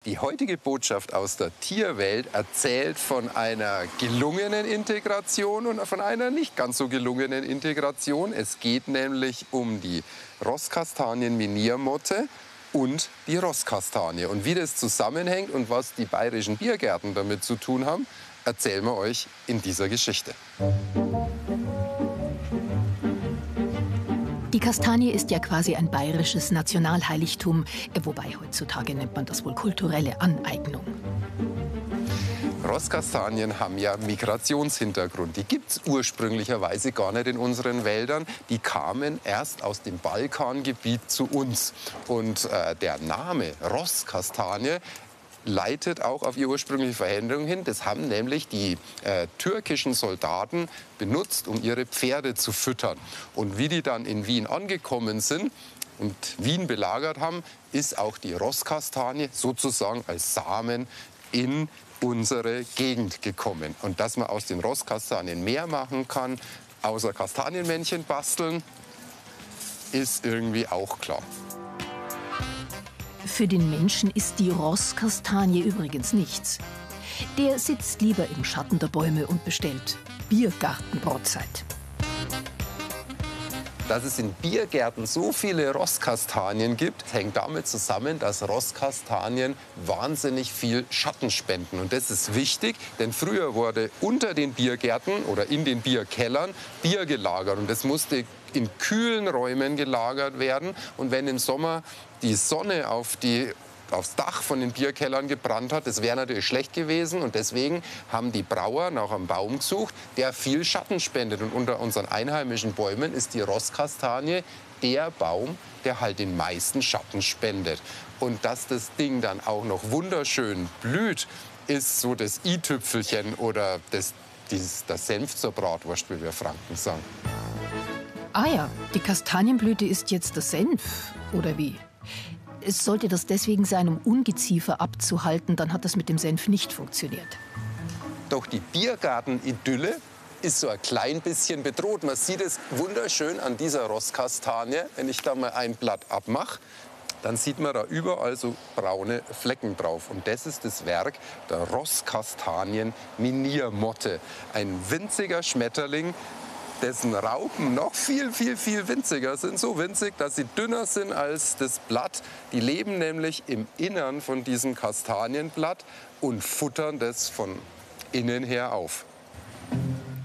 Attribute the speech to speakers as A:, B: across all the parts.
A: Die heutige Botschaft aus der Tierwelt erzählt von einer gelungenen Integration und von einer nicht ganz so gelungenen Integration. Es geht nämlich um die Rosskastanien-Miniermotte und die Rosskastanie. Und wie das zusammenhängt und was die bayerischen Biergärten damit zu tun haben, erzählen wir euch in dieser Geschichte.
B: Die Kastanie ist ja quasi ein bayerisches Nationalheiligtum, wobei heutzutage nennt man das wohl kulturelle Aneignung.
A: Rosskastanien haben ja Migrationshintergrund. Die gibt es ursprünglicherweise gar nicht in unseren Wäldern. Die kamen erst aus dem Balkangebiet zu uns. Und der Name Rosskastanie leitet auch auf ihre ursprüngliche Verwendung hin. Das haben nämlich die türkischen Soldaten benutzt, um ihre Pferde zu füttern. Und wie die dann in Wien angekommen sind und Wien belagert haben, ist auch die Rosskastanie sozusagen als Samen in unsere Gegend gekommen. Und dass man aus den Rosskastanien mehr machen kann, außer Kastanienmännchen basteln, ist irgendwie auch klar.
B: Für den Menschen ist die Rosskastanie übrigens nichts. Der sitzt lieber im Schatten der Bäume und bestellt Biergartenbrotzeit.
A: Dass es in Biergärten so viele Rosskastanien gibt, hängt damit zusammen, dass Rosskastanien wahnsinnig viel Schatten spenden. Und das ist wichtig, denn früher wurde unter den Biergärten oder in den Bierkellern Bier gelagert. Und das musste in kühlen Räumen gelagert werden. Und wenn im Sommer die Sonne aufs Dach von den Bierkellern gebrannt hat, das wäre natürlich schlecht gewesen. Und deswegen haben die Brauer nach einem Baum gesucht, der viel Schatten spendet. Und unter unseren einheimischen Bäumen ist die Rosskastanie der Baum, der halt den meisten Schatten spendet. Und dass das Ding dann auch noch wunderschön blüht, ist so das i-Tüpfelchen oder der Senf zur Bratwurst, wie wir Franken sagen.
B: Ah ja, die Kastanienblüte ist jetzt der Senf, oder wie? Sollte das deswegen sein, um Ungeziefer abzuhalten, dann hat das mit dem Senf nicht funktioniert.
A: Doch die Biergarten-Idylle ist so ein klein bisschen bedroht. Man sieht es wunderschön an dieser Rosskastanie. Wenn ich da mal ein Blatt abmache, dann sieht man da überall so braune Flecken drauf. Und das ist das Werk der Rosskastanien-Miniermotte. Ein winziger Schmetterling, dessen Raupen noch viel winziger sind. So winzig, dass sie dünner sind als das Blatt. Die leben nämlich im Innern von diesem Kastanienblatt und futtern das von innen her auf.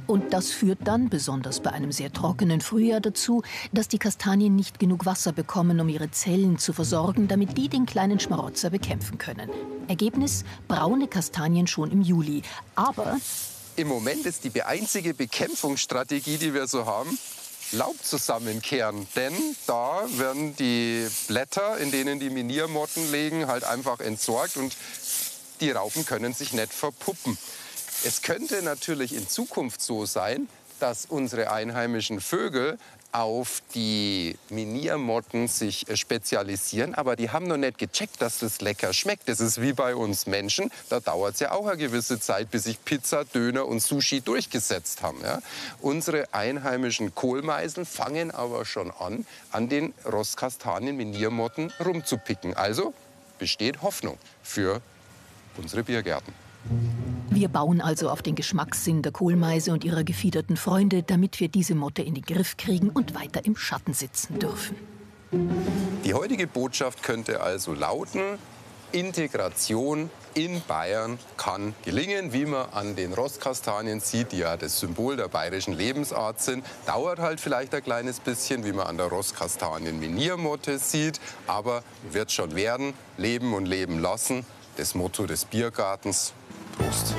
B: Und das führt dann, besonders bei einem sehr trockenen Frühjahr, dazu, dass die Kastanien nicht genug Wasser bekommen, um ihre Zellen zu versorgen, damit die den kleinen Schmarotzer bekämpfen können. Ergebnis: braune Kastanien schon im Juli. Aber
A: im Moment ist die einzige Bekämpfungsstrategie, die wir so haben, Laub zusammenkehren. Denn da werden die Blätter, in denen die Miniermotten legen, halt einfach entsorgt und die Raupen können sich nicht verpuppen. Es könnte natürlich in Zukunft so sein, dass unsere einheimischen Vögel auf die Miniermotten sich spezialisieren, aber die haben noch nicht gecheckt, dass das lecker schmeckt. Das ist wie bei uns Menschen, da dauert es ja auch eine gewisse Zeit, bis sich Pizza, Döner und Sushi durchgesetzt haben. Ja? Unsere einheimischen Kohlmeiseln fangen aber schon an den Rosskastanien-Miniermotten rumzupicken. Also besteht Hoffnung für unsere Biergärten.
B: wir bauen also auf den Geschmackssinn der Kohlmeise und ihrer gefiederten Freunde, damit wir diese Motte in den Griff kriegen und weiter im Schatten sitzen dürfen.
A: Die heutige Botschaft könnte also lauten: Integration in Bayern kann gelingen, wie man an den Rosskastanien sieht, die ja das Symbol der bayerischen Lebensart sind. Dauert halt vielleicht ein kleines bisschen, wie man an der Rosskastanien-Miniermotte sieht, aber wird schon werden. Leben und leben lassen, das Motto des Biergartens. Prost.